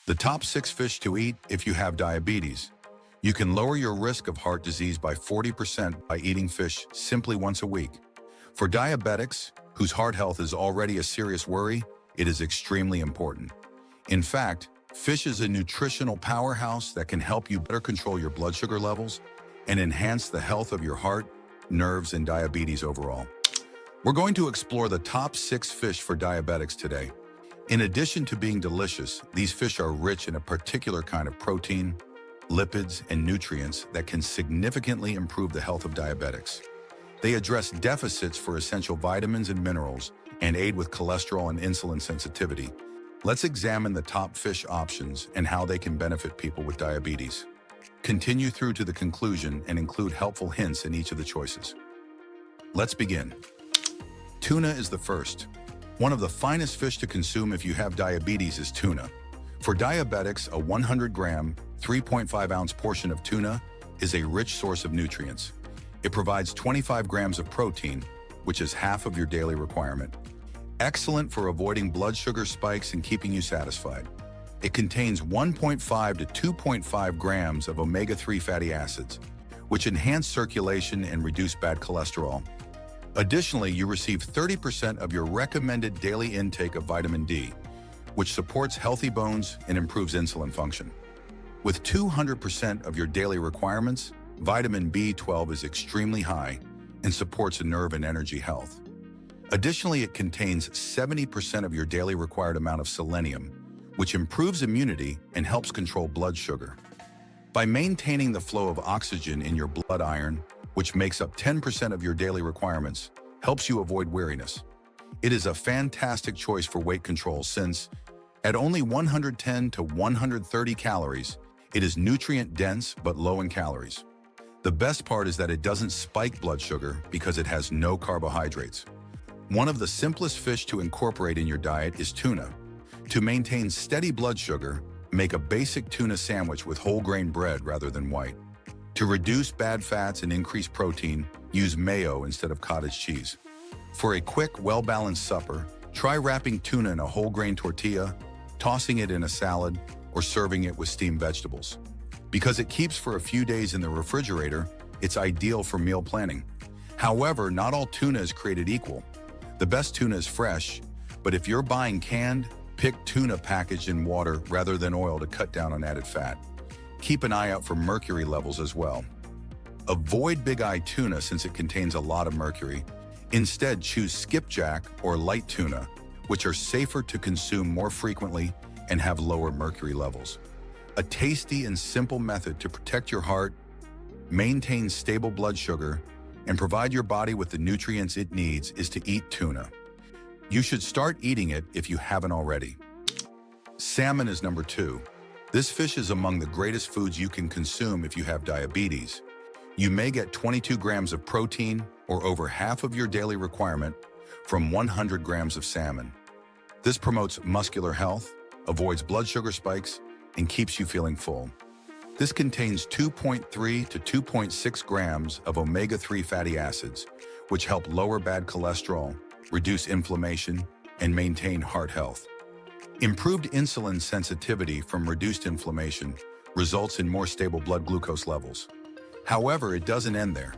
The top 6 fish to eat if you have diabetes. You can lower your risk of heart disease by 40% by eating fish simply once a week. For diabetics, whose heart health is already a serious worry, it is extremely important. In fact, fish is a nutritional powerhouse that can help you better control your blood sugar levels and enhance the health of your heart, nerves, and diabetes overall. We're going to explore the top 6 fish for diabetics today. In addition to being delicious, these fish are rich in a particular kind of protein, lipids, and nutrients that can significantly improve the health of diabetics. They address deficits for essential vitamins and minerals and aid with cholesterol and insulin sensitivity. Let's examine the top fish options and how they can benefit people with diabetes. Continue through to the conclusion and include helpful hints in each of the choices. Let's begin. Tuna is the first. One of the finest fish to consume if you have diabetes is tuna. For diabetics, a 100-gram, 3.5-ounce portion of tuna is a rich source of nutrients. It provides 25 grams of protein, which is half of your daily requirement. Excellent for avoiding blood sugar spikes and keeping you satisfied. It contains 1.5 to 2.5 grams of omega-3 fatty acids, which enhance circulation and reduce bad cholesterol. Additionally, you receive 30% of your recommended daily intake of vitamin D, which supports healthy bones and improves insulin function. With 200% of your daily requirements, vitamin B12 is extremely high and supports nerve and energy health. Additionally, it contains 70% of your daily required amount of selenium, which improves immunity and helps control blood sugar. By maintaining the flow of oxygen in your blood, iron, which makes up 10% of your daily requirements, helps you avoid weariness. It is a fantastic choice for weight control since, at only 110 to 130 calories, it is nutrient-dense but low in calories. The best part is that it doesn't spike blood sugar because it has no carbohydrates. One of the simplest fish to incorporate in your diet is tuna. To maintain steady blood sugar, make a basic tuna sandwich with whole grain bread rather than white. To reduce bad fats and increase protein, use mayo instead of cottage cheese. For a quick, well-balanced supper, try wrapping tuna in a whole grain tortilla, tossing it in a salad, or serving it with steamed vegetables. Because it keeps for a few days in the refrigerator, it's ideal for meal planning. However, not all tuna is created equal. The best tuna is fresh, but if you're buying canned, pick tuna packaged in water rather than oil to cut down on added fat. Keep an eye out for mercury levels as well. Avoid big eye tuna since it contains a lot of mercury. Instead, choose skipjack or light tuna, which are safer to consume more frequently and have lower mercury levels. A tasty and simple method to protect your heart, maintain stable blood sugar, and provide your body with the nutrients it needs is to eat tuna. You should start eating it if you haven't already. Salmon is number 2. This fish is among the greatest foods you can consume if you have diabetes. You may get 22 grams of protein, or over half of your daily requirement, from 100 grams of salmon. This promotes muscular health, avoids blood sugar spikes, and keeps you feeling full. This contains 2.3 to 2.6 grams of omega-3 fatty acids, which help lower bad cholesterol, reduce inflammation, and maintain heart health. Improved insulin sensitivity from reduced inflammation results in more stable blood glucose levels. However, it doesn't end there.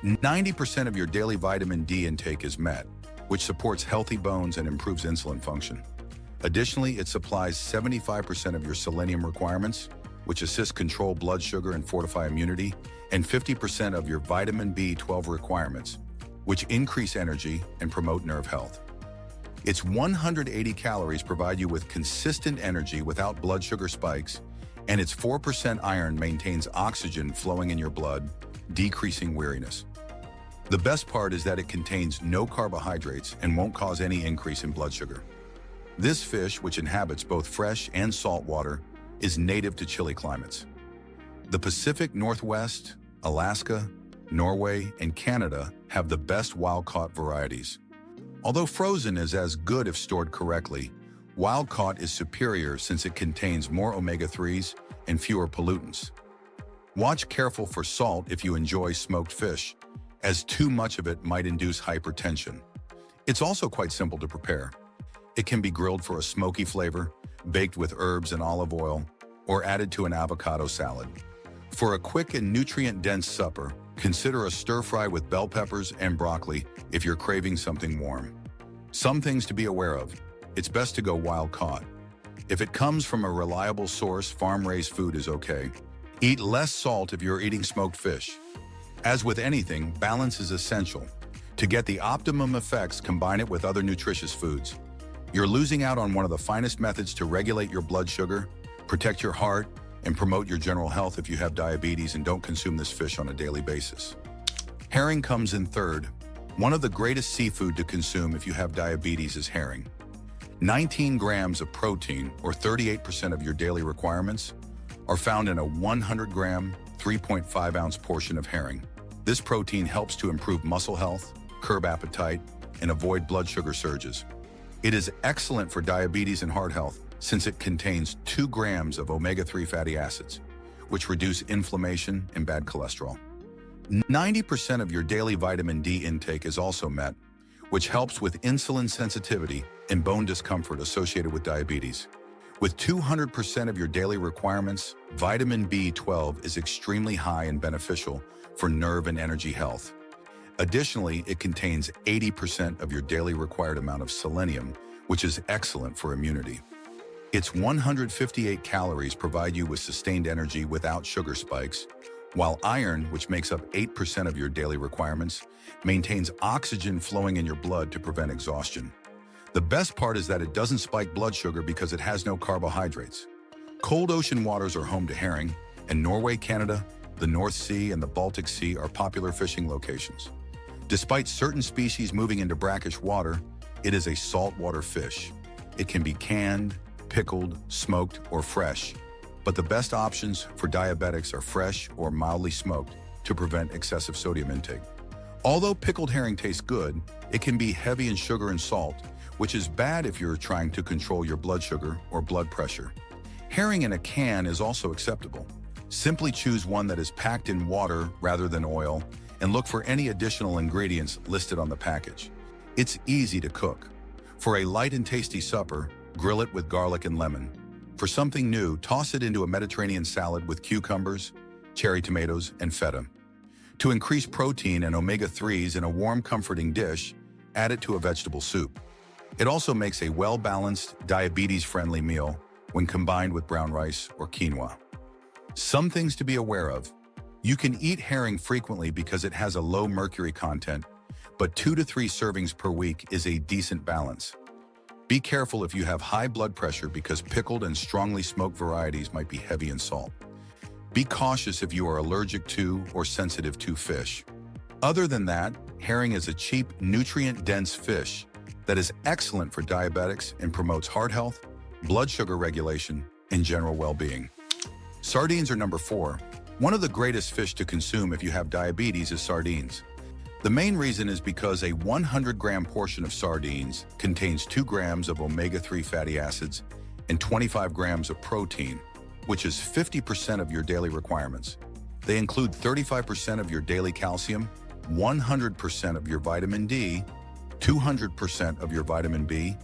90% of your daily vitamin D intake is met, which supports healthy bones and improves insulin function. Additionally, it supplies 75% of your selenium requirements, which assists control blood sugar and fortify immunity, and 50% of your vitamin B12 requirements, which increase energy and promote nerve health. Its 180 calories provide you with consistent energy without blood sugar spikes, and its 4% iron maintains oxygen flowing in your blood, decreasing weariness. The best part is that it contains no carbohydrates and won't cause any increase in blood sugar. This fish, which inhabits both fresh and salt water, is native to chilly climates. The Pacific Northwest, Alaska, Norway, and Canada have the best wild-caught varieties. Although frozen is as good if stored correctly, wild-caught is superior since it contains more omega-3s and fewer pollutants. Watch careful for salt if you enjoy smoked fish, as too much of it might induce hypertension. It's also quite simple to prepare. It can be grilled for a smoky flavor, baked with herbs and olive oil, or added to an avocado salad. For a quick and nutrient-dense supper, consider a stir-fry with bell peppers and broccoli if you're craving something warm. Some things to be aware of. It's best to go wild-caught. If it comes from a reliable source, farm-raised food is okay. Eat less salt if you're eating smoked fish. As with anything, balance is essential. To get the optimum effects, combine it with other nutritious foods. You're losing out on one of the finest methods to regulate your blood sugar, protect your heart, and promote your general health if you have diabetes and don't consume this fish on a daily basis. Herring comes in third. One of the greatest seafood to consume if you have diabetes is herring. 19 grams of protein, or 38% of your daily requirements, are found in a 100-gram, 3.5-ounce portion of herring. This protein helps to improve muscle health, curb appetite, and avoid blood sugar surges. It is excellent for diabetes and heart health since it contains 2 grams of omega-3 fatty acids, which reduce inflammation and bad cholesterol. 90% of your daily vitamin D intake is also met, which helps with insulin sensitivity and bone discomfort associated with diabetes. With 200% of your daily requirements, vitamin B12 is extremely high and beneficial for nerve and energy health. Additionally, it contains 80% of your daily required amount of selenium, which is excellent for immunity. Its 158 calories provide you with sustained energy without sugar spikes, while iron, which makes up 8% of your daily requirements, maintains oxygen flowing in your blood to prevent exhaustion. The best part is that it doesn't spike blood sugar because it has no carbohydrates. Cold ocean waters are home to herring, and Norway, Canada, the North Sea, and the Baltic Sea are popular fishing locations. Despite certain species moving into brackish water, it is a saltwater fish. It can be canned, pickled, smoked, or fresh, but the best options for diabetics are fresh or mildly smoked to prevent excessive sodium intake. Although pickled herring tastes good, it can be heavy in sugar and salt, which is bad if you're trying to control your blood sugar or blood pressure. Herring in a can is also acceptable. Simply choose one that is packed in water rather than oil, and look for any additional ingredients listed on the package. It's easy to cook. For a light and tasty supper, grill it with garlic and lemon. For something new, toss it into a Mediterranean salad with cucumbers, cherry tomatoes, and feta. To increase protein and omega-3s in a warm, comforting dish, add it to a vegetable soup. It also makes a well-balanced, diabetes-friendly meal when combined with brown rice or quinoa. Some things to be aware of. You can eat herring frequently because it has a low mercury content, but 2 to 3 servings per week is a decent balance. Be careful if you have high blood pressure because pickled and strongly smoked varieties might be heavy in salt. Be cautious if you are allergic to or sensitive to fish. Other than that, herring is a cheap, nutrient-dense fish that is excellent for diabetics and promotes heart health, blood sugar regulation, and general well-being. Sardines are number 4. One of the greatest fish to consume if you have diabetes is sardines. The main reason is because a 100-gram portion of sardines contains 2 grams of omega-3 fatty acids and 25 grams of protein, which is 50% of your daily requirements. They include 35% of your daily calcium, 100% of your vitamin D, 200% of your vitamin B,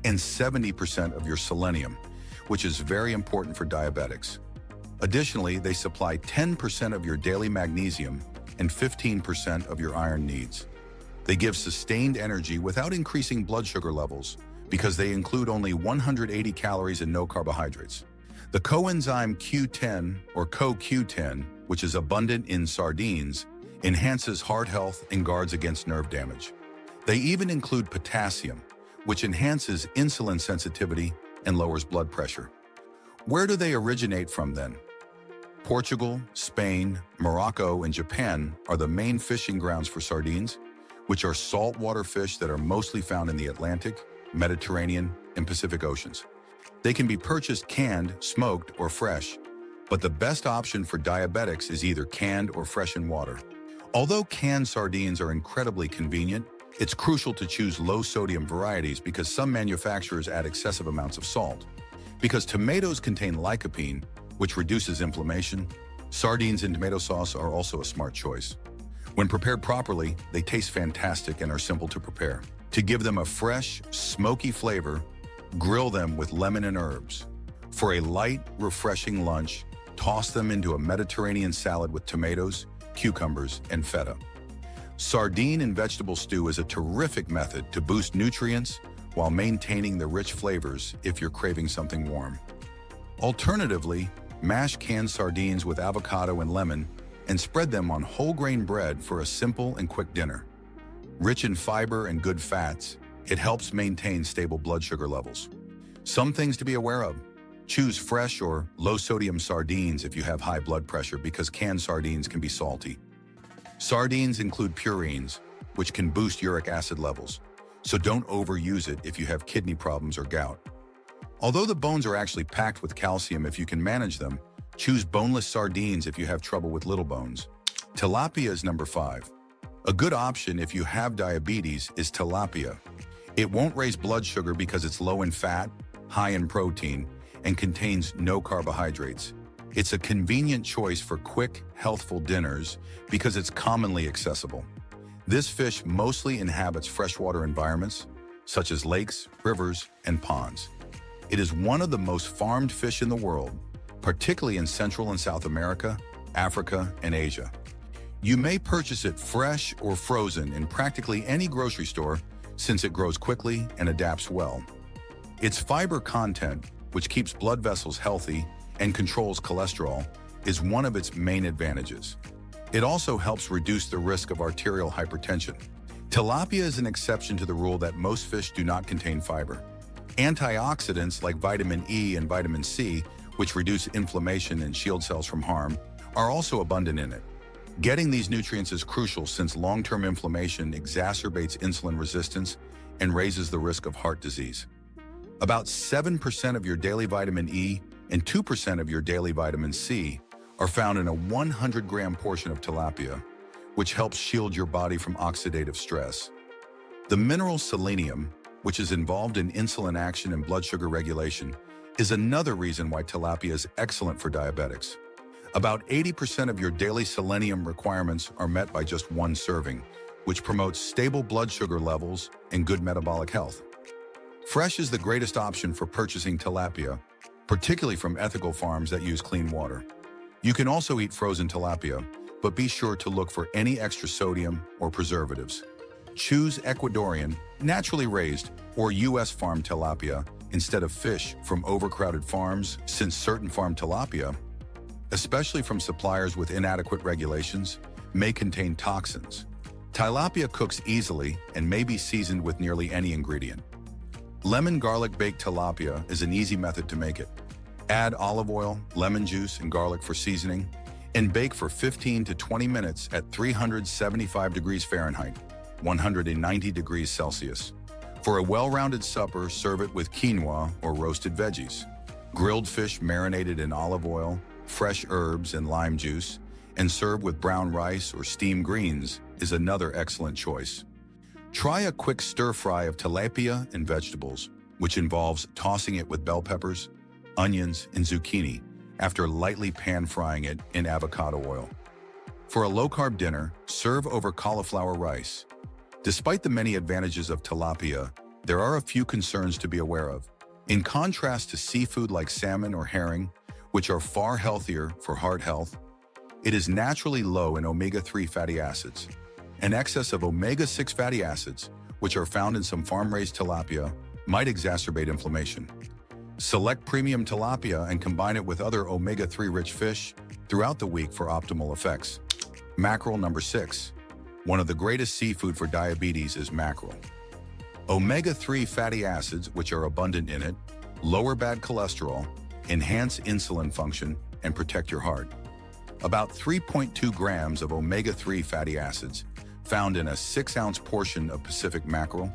and 70% of your selenium, which is very important for diabetics. Additionally, they supply 10% of your daily magnesium and 15% of your iron needs. They give sustained energy without increasing blood sugar levels because they include only 180 calories and no carbohydrates. The coenzyme Q10 or CoQ10, which is abundant in sardines, enhances heart health and guards against nerve damage. They even include potassium, which enhances insulin sensitivity and lowers blood pressure. Where do they originate from then? Portugal, Spain, Morocco, and Japan are the main fishing grounds for sardines, which are saltwater fish that are mostly found in the Atlantic, Mediterranean, and Pacific Oceans. They can be purchased canned, smoked, or fresh, but the best option for diabetics is either canned or fresh in water. Although canned sardines are incredibly convenient, it's crucial to choose low-sodium varieties because some manufacturers add excessive amounts of salt. Because tomatoes contain lycopene, which reduces inflammation, sardines in tomato sauce are also a smart choice. When prepared properly, they taste fantastic and are simple to prepare. To give them a fresh, smoky flavor, grill them with lemon and herbs. For a light, refreshing lunch, toss them into a Mediterranean salad with tomatoes, cucumbers, and feta. Sardine and vegetable stew is a terrific method to boost nutrients while maintaining the rich flavors if you're craving something warm. Alternatively, mash canned sardines with avocado and lemon and spread them on whole grain bread for a simple and quick dinner. Rich in fiber and good fats, it helps maintain stable blood sugar levels. Some things to be aware of. Choose fresh or low-sodium sardines if you have high blood pressure because canned sardines can be salty. Sardines include purines, which can boost uric acid levels, so don't overuse it if you have kidney problems or gout. Although the bones are actually packed with calcium if you can manage them, choose boneless sardines if you have trouble with little bones. Tilapia is number 5. A good option if you have diabetes is tilapia. It won't raise blood sugar because it's low in fat, high in protein, and contains no carbohydrates. It's a convenient choice for quick, healthful dinners because it's commonly accessible. This fish mostly inhabits freshwater environments, such as lakes, rivers, and ponds. It is one of the most farmed fish in the world, particularly in Central and South America, Africa, and Asia. You may purchase it fresh or frozen in practically any grocery store since it grows quickly and adapts well. Its fiber content, which keeps blood vessels healthy and controls cholesterol, is one of its main advantages. It also helps reduce the risk of arterial hypertension. Tilapia is an exception to the rule that most fish do not contain fiber. Antioxidants like vitamin E and vitamin C, which reduce inflammation and shield cells from harm, are also abundant in it. Getting these nutrients is crucial since long-term inflammation exacerbates insulin resistance and raises the risk of heart disease. About 7% of your daily vitamin E and 2% of your daily vitamin C are found in a 100-gram portion of tilapia, which helps shield your body from oxidative stress. The mineral selenium, which is involved in insulin action and blood sugar regulation, is another reason why tilapia is excellent for diabetics. About 80% of your daily selenium requirements are met by just one serving, which promotes stable blood sugar levels and good metabolic health. Fresh is the greatest option for purchasing tilapia, particularly from ethical farms that use clean water. You can also eat frozen tilapia, but be sure to look for any extra sodium or preservatives. Choose Ecuadorian, naturally raised, or U.S. farm tilapia instead of fish from overcrowded farms, since certain farm tilapia, especially from suppliers with inadequate regulations, may contain toxins. Tilapia cooks easily and may be seasoned with nearly any ingredient. Lemon garlic baked tilapia is an easy method to make it. Add olive oil, lemon juice, and garlic for seasoning, and bake for 15 to 20 minutes at 375 degrees Fahrenheit, 190 degrees Celsius. For a well-rounded supper, serve it with quinoa or roasted veggies. Grilled fish marinated in olive oil, fresh herbs, and lime juice, and serve with brown rice or steamed greens is another excellent choice. Try a quick stir-fry of tilapia and vegetables, which involves tossing it with bell peppers, onions, and zucchini after lightly pan-frying it in avocado oil. For a low-carb dinner, serve over cauliflower rice. Despite the many advantages of tilapia, there are a few concerns to be aware of. In contrast to seafood like salmon or herring, which are far healthier for heart health, it is naturally low in omega-3 fatty acids. An excess of omega-6 fatty acids, which are found in some farm-raised tilapia, might exacerbate inflammation. Select premium tilapia and combine it with other omega-3 rich fish throughout the week for optimal effects. Mackerel number 6. One of the greatest seafood for diabetes is mackerel. Omega-3 fatty acids, which are abundant in it, lower bad cholesterol, enhance insulin function, and protect your heart. About 3.2 grams of omega-3 fatty acids, found in a 6-ounce portion of Pacific mackerel,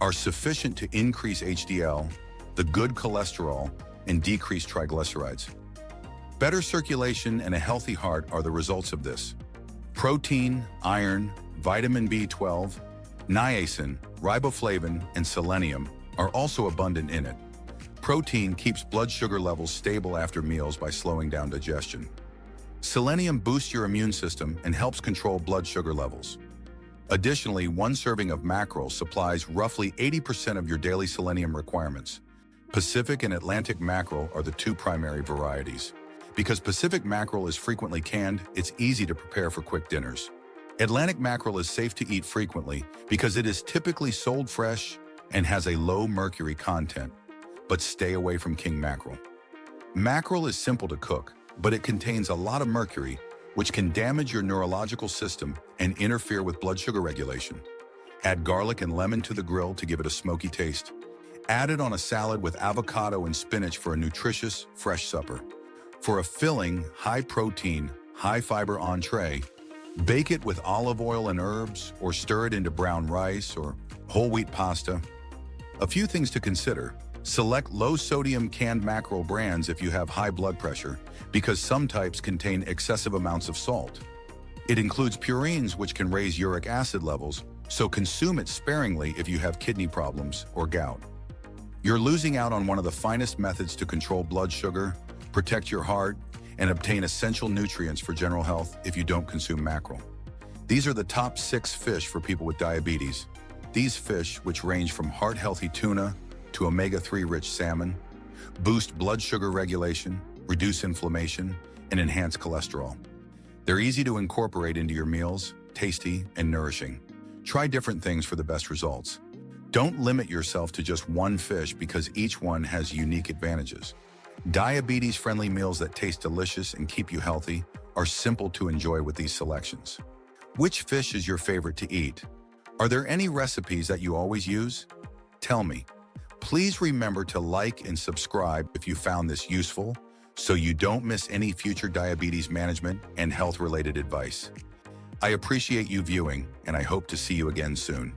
are sufficient to increase HDL, the good cholesterol, and decrease triglycerides. Better circulation and a healthy heart are the results of this. Protein, iron, vitamin B12, niacin, riboflavin, and selenium are also abundant in it. Protein keeps blood sugar levels stable after meals by slowing down digestion. Selenium boosts your immune system and helps control blood sugar levels. Additionally, one serving of mackerel supplies roughly 80% of your daily selenium requirements. Pacific and Atlantic mackerel are the two primary varieties. Because Pacific mackerel is frequently canned, it's easy to prepare for quick dinners. Atlantic mackerel is safe to eat frequently because it is typically sold fresh and has a low mercury content, but stay away from king mackerel. Mackerel is simple to cook, but it contains a lot of mercury, which can damage your neurological system and interfere with blood sugar regulation. Add garlic and lemon to the grill to give it a smoky taste. Add it on a salad with avocado and spinach for a nutritious, fresh supper. For a filling, high-protein, high-fiber entree, bake it with olive oil and herbs, or stir it into brown rice or whole wheat pasta. A few things to consider. Select low-sodium canned mackerel brands if you have high blood pressure, because some types contain excessive amounts of salt. It includes purines, which can raise uric acid levels, so consume it sparingly if you have kidney problems or gout. You're losing out on one of the finest methods to control blood sugar, protect your heart, and obtain essential nutrients for general health if you don't consume mackerel. These are the top 6 fish for people with diabetes. These fish, which range from heart-healthy tuna to omega-3 rich salmon, boost blood sugar regulation, reduce inflammation, and enhance cholesterol. They're easy to incorporate into your meals, tasty and nourishing. Try different things for the best results. Don't limit yourself to just one fish because each one has unique advantages. Diabetes-friendly meals that taste delicious and keep you healthy are simple to enjoy with these selections. Which fish is your favorite to eat? Are there any recipes that you always use? Tell me. Please remember to like and subscribe if you found this useful, so you don't miss any future diabetes management and health-related advice. I appreciate you viewing, and I hope to see you again soon.